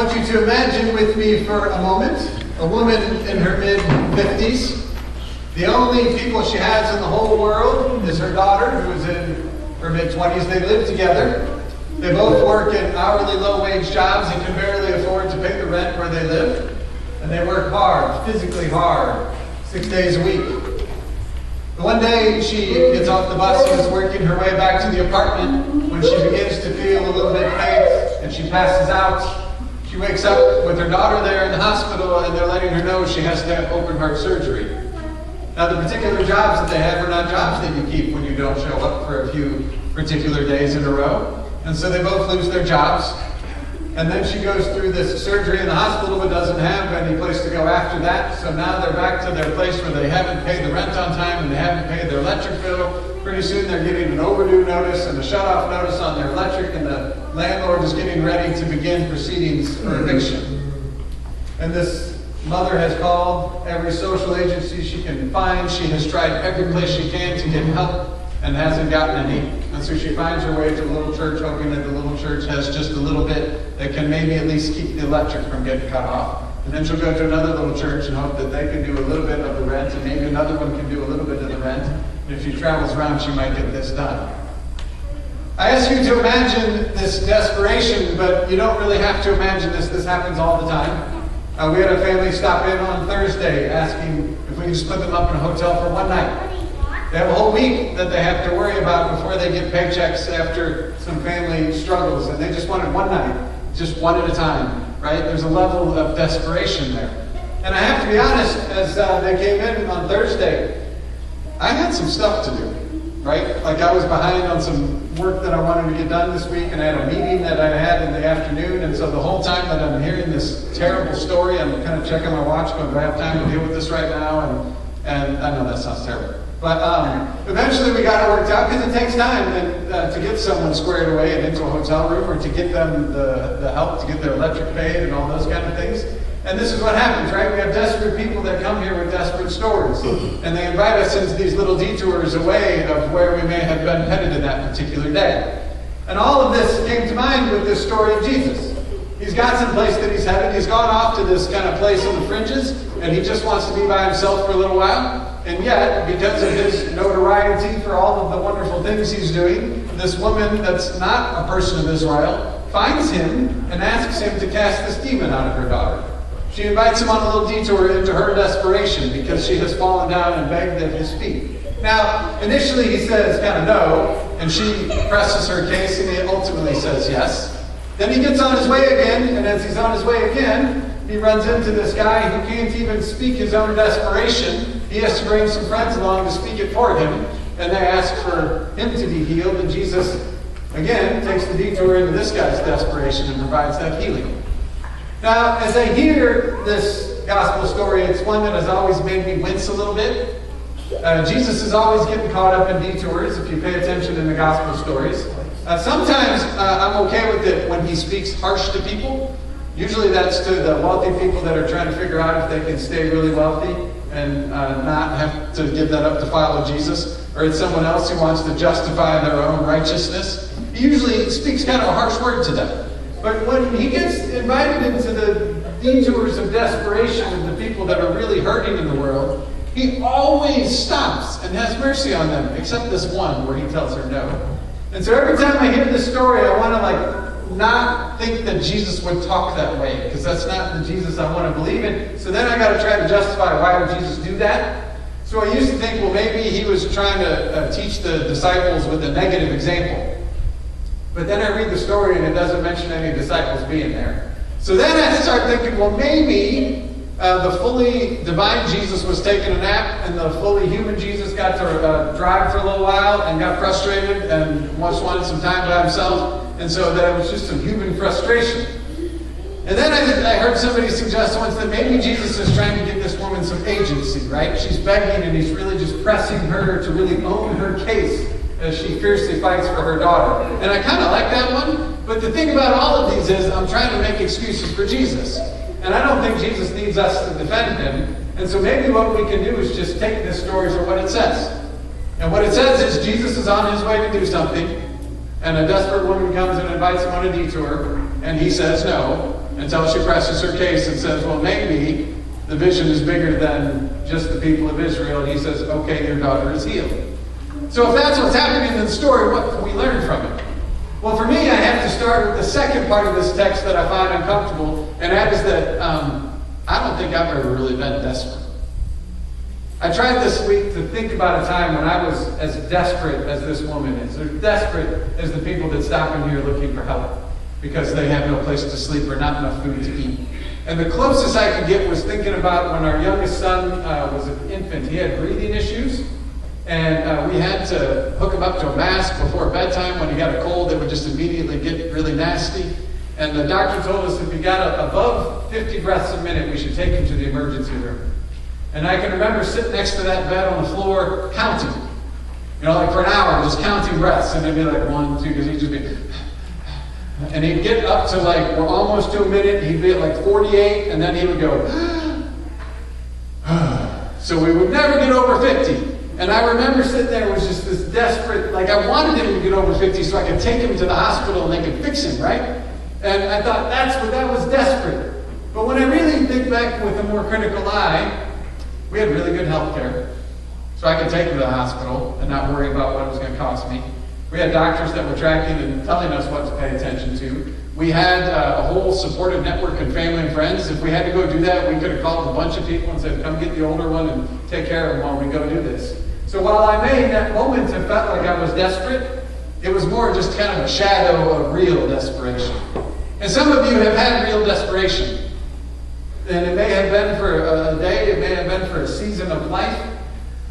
I want you to imagine with me for a moment a woman in her mid-50s. The only people she has in the whole world is her daughter, who is in her mid-20s. They live together. They both work in hourly low-wage jobs and can barely afford to pay the rent where they live. And they work hard, physically hard, 6 days a week. But one day she gets off the bus and is working her way back to the apartment when she begins to feel a little bit faint and she passes out. She wakes up with her daughter there in the hospital and they're letting her know she has to have open heart surgery. Now the particular jobs that they have are not jobs that you keep when you don't show up for a few particular days in a row. And so they both lose their jobs. And then she goes through this surgery in the hospital but doesn't have any place to go after that. So now they're back to their place where they haven't paid the rent on time and they haven't paid their electric bill. Pretty soon they're getting an overdue notice and a shut-off notice on their electric, and the landlord is getting ready to begin proceedings for eviction. And this mother has called every social agency she can find. She has tried every place she can to get help and hasn't gotten any. And so she finds her way to a little church, hoping that the little church has just a little bit that can maybe at least keep the electric from getting cut off. And then she'll go to another little church and hope that they can do a little bit of the rent, and maybe another one can do a little bit of the rent. And if she travels around, she might get this done. I ask you to imagine this desperation, but you don't really have to imagine this. This happens all the time. We had a family stop in on Thursday asking if we could just put them up in a hotel for one night. They have a whole week that they have to worry about before they get paychecks after some family struggles, and they just wanted one night, just one at a time, right? There's a level of desperation there. And I have to be honest, as they came in on Thursday, I had some stuff to do, right? Like I was behind on some work that I wanted to get done this week, and I had a meeting that I had in the afternoon, and so the whole time that I'm hearing this terrible story, I'm kind of checking my watch, going, do I have time to deal with this right now? And I know that sounds terrible. But eventually we got it worked out, because it takes time to get someone squared away and into a hotel room, or to get them the help to get their electric paid and all those kind of things. And this is what happens, right? We have desperate people that come here with desperate stories. And they invite us into these little detours away of where we may have been headed in that particular day. And all of this came to mind with this story of Jesus. He's got some place that he's headed. He's gone off to this kind of place on the fringes, and he just wants to be by himself for a little while. And yet, because of his notoriety for all of the wonderful things he's doing, this woman that's not a person of Israel finds him and asks him to cast this demon out of her daughter. She invites him on a little detour into her desperation because she has fallen down and begged at his feet. Now, initially he says kind of no, and she presses her case, and he ultimately says yes. Then he gets on his way again, and as he's on his way again, he runs into this guy who can't even speak his own desperation. He has to bring some friends along to speak it for him, and they ask for him to be healed, and Jesus, again, takes the detour into this guy's desperation and provides that healing. Now, as I hear this gospel story, it's one that has always made me wince a little bit. Jesus is always getting caught up in detours, if you pay attention in the gospel stories. Sometimes I'm okay with it when he speaks harsh to people. Usually that's to the wealthy people that are trying to figure out if they can stay really wealthy and not have to give that up to follow Jesus. Or it's someone else who wants to justify their own righteousness. He usually speaks kind of a harsh word to them. But when he gets invited into the detours of desperation of the people that are really hurting in the world, he always stops and has mercy on them, except this one where he tells her no. And so every time I hear this story, I want to not think that Jesus would talk that way, because that's not the Jesus I want to believe in. So then I got to try to justify, why would Jesus do that? So I used to think, well, maybe he was trying to teach the disciples with a negative example. But then I read the story and it doesn't mention any disciples being there. So then I start thinking, well, maybe the fully divine Jesus was taking a nap, and the fully human Jesus got to drive for a little while and got frustrated and just wanted some time by himself. And so that it was just some human frustration. And then I heard somebody suggest once that maybe Jesus is trying to give this woman some agency, right? She's begging, and he's really just pressing her to really own her case as she fiercely fights for her daughter. And I kind of like that one, but the thing about all of these is I'm trying to make excuses for Jesus. And I don't think Jesus needs us to defend him. And so maybe what we can do is just take this story for what it says. And what it says is Jesus is on his way to do something, and a desperate woman comes and invites him on a detour, and he says no. until she presses her case and says, well, maybe the vision is bigger than just the people of Israel. And he says, okay, your daughter is healed. So if that's what's happening in the story, what can we learn from it? Well, for me, I have to start with the second part of this text that I find uncomfortable, and that is that I don't think I've ever really been desperate. I tried this week to think about a time when I was as desperate as this woman is, or desperate as the people that stop in here looking for help because they have no place to sleep or not enough food to eat. And the closest I could get was thinking about when our youngest son was an infant. He had breathing issues, and we had to hook him up to a mask before bedtime. When he got a cold, it would just immediately get really nasty. And the doctor told us if he got above 50 breaths a minute, we should take him to the emergency room. And I can remember sitting next to that bed on the floor counting. You know, like for an hour, just counting breaths. And it'd be like 1, 2, because he'd just be... And he'd get up to like, we're almost to a minute. He'd be at like 48, and then he would go... So we would never get over 50. And I remember sitting there, it was just this desperate... Like I wanted him to get over 50 so I could take him to the hospital and they could fix him, right? And I thought, that was desperate. But when I really think back with a more critical eye... We had really good health care, so I could take him to the hospital and not worry about what it was going to cost me. We had doctors that were tracking and telling us what to pay attention to. We had a whole supportive network of family and friends. If we had to go do that, we could have called a bunch of people and said, come get the older one and take care of him while we go do this. So while I may in that moment have felt like I was desperate, it was more just kind of a shadow of real desperation. And some of you have had real desperation. And it may have been for a day, it may have been for a season of life.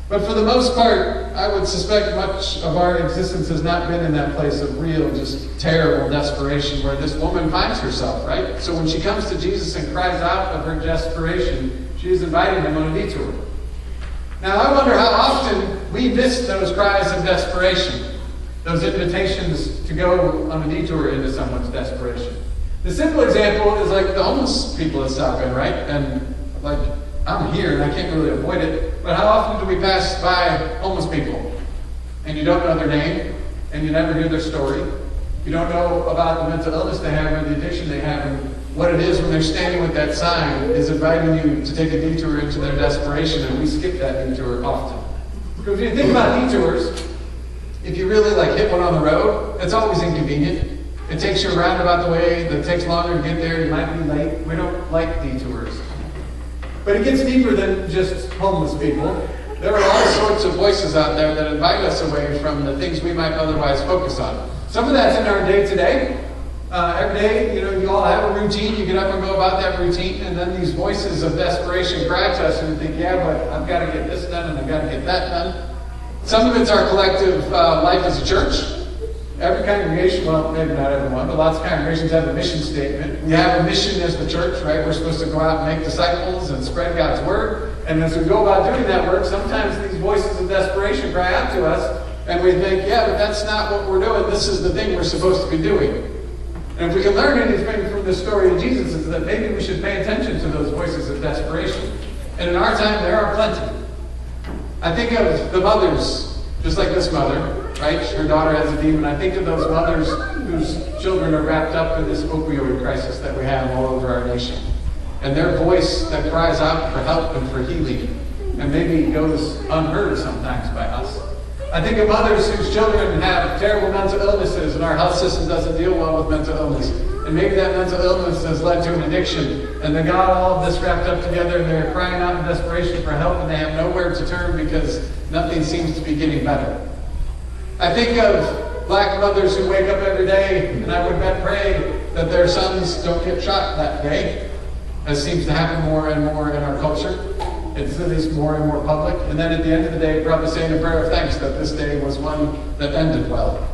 But for the most part, I would suspect much of our existence has not been in that place of real, just terrible desperation where this woman finds herself, right? So when she comes to Jesus and cries out of her desperation, she is inviting him on a detour. Now I wonder how often we miss those cries of desperation, those invitations to go on a detour into someone's desperation. The simple example is like the homeless people that stop in, right? And like, I'm here and I can't really avoid it, but how often do we pass by homeless people and you don't know their name and you never hear their story? You don't know about the mental illness they have or the addiction they have, and what it is when they're standing with that sign is inviting you to take a detour into their desperation, and we skip that detour often. Because when you think about detours, if you really like hit one on the road, it's always inconvenient. It takes you a roundabout the way, that takes longer to get there, you might be late. We don't like detours. But it gets deeper than just homeless people. There are all sorts of voices out there that invite us away from the things we might otherwise focus on. Some of that's in our day-to-day. Every day, you all have a routine. You get up and go about that routine, and then these voices of desperation cry to us, and you think, yeah, but I've got to get this done, and I've got to get that done. Some of it's our collective life as a church. Every congregation, well, maybe not everyone, but lots of congregations have a mission statement. We have a mission as the church, right? We're supposed to go out and make disciples and spread God's word. And as we go about doing that work, sometimes these voices of desperation cry out to us, and we think, yeah, but that's not what we're doing. This is the thing we're supposed to be doing. And if we can learn anything from the story of Jesus, it's that maybe we should pay attention to those voices of desperation. And in our time, there are plenty. I think of the mothers, just like this mother, right? Her daughter has a demon. I think of those mothers whose children are wrapped up in this opioid crisis that we have all over our nation. And their voice that cries out for help and for healing, and maybe goes unheard sometimes by us. I think of others whose children have terrible mental illnesses, and our health system doesn't deal well with mental illness. And maybe that mental illness has led to an addiction, and they got all of this wrapped up together, and they're crying out in desperation for help, and they have nowhere to turn because nothing seems to be getting better. I think of black mothers who wake up every day, and I would bet pray that their sons don't get shot that day, as seems to happen more and more in our culture. It's at least more and more public. And then at the end of the day, probably saying a prayer of thanks that this day was one that ended well.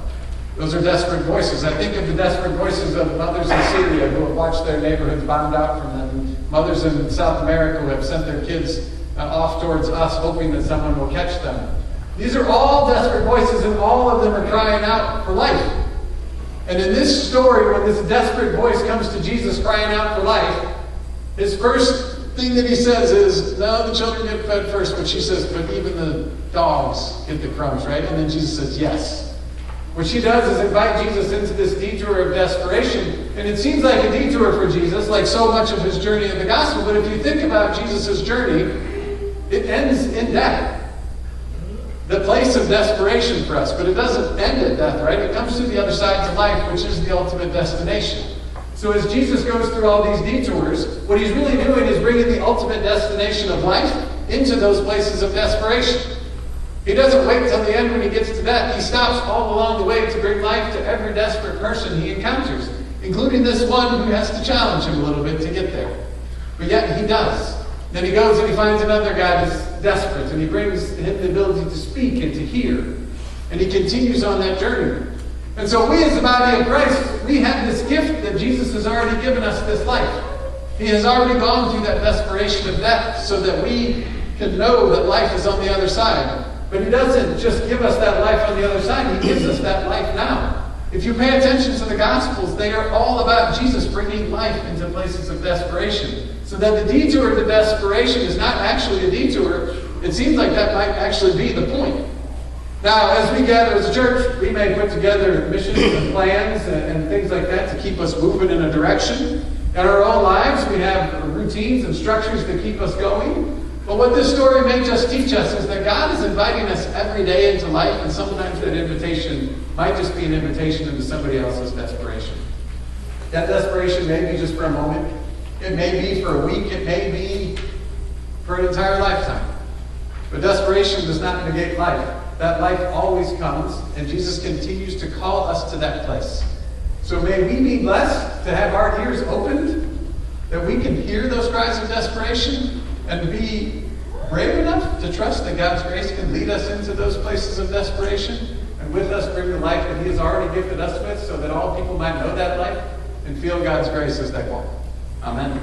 Those are desperate voices. I think of the desperate voices of mothers in Syria who have watched their neighborhoods bombed out from them. Mothers in South America who have sent their kids off towards us, hoping that someone will catch them. These are all desperate voices, and all of them are crying out for life. And in this story, when this desperate voice comes to Jesus crying out for life, his first thing that he says is, no, the children get fed first, but she says, but even the dogs get the crumbs, right? And then Jesus says, yes. What she does is invite Jesus into this detour of desperation. And it seems like a detour for Jesus, like so much of his journey in the gospel. But if you think about Jesus' journey, it ends in death. The place of desperation for us. But it doesn't end at death, right? It comes to the other side to life, which is the ultimate destination. So as Jesus goes through all these detours, what he's really doing is bringing the ultimate destination of life into those places of desperation. He doesn't wait till the end when he gets to death. He stops all along the way to bring life to every desperate person he encounters, including this one who has to challenge him a little bit to get there. But yet he does. Then he goes and he finds another guy that's desperate, and he brings him the ability to speak and to hear. And he continues on that journey. And so we as the body of Christ, we have this gift that Jesus has already given us this life. He has already gone through that desperation of death so that we can know that life is on the other side. But he doesn't just give us that life on the other side. He gives us that life now. If you pay attention to the Gospels, they are all about Jesus bringing life into places of desperation. So that the detour to desperation is not actually a detour. It seems like that might actually be the point. Now, as we gather as a church, we may put together missions and plans and things like that to keep us moving in a direction. In our own lives, we have routines and structures that keep us going. But what this story may just teach us is that God is inviting us every day into life, and sometimes that invitation might just be an invitation into somebody else's desperation. That desperation may be just for a moment. It may be for a week. It may be for an entire lifetime. But desperation does not negate life. That life always comes, and Jesus continues to call us to that place. So may we be blessed to have our ears opened, that we can hear those cries of desperation, and be brave enough to trust that God's grace can lead us into those places of desperation, and with us bring the life that he has already gifted us with, so that all people might know that life and feel God's grace as they walk. Amen.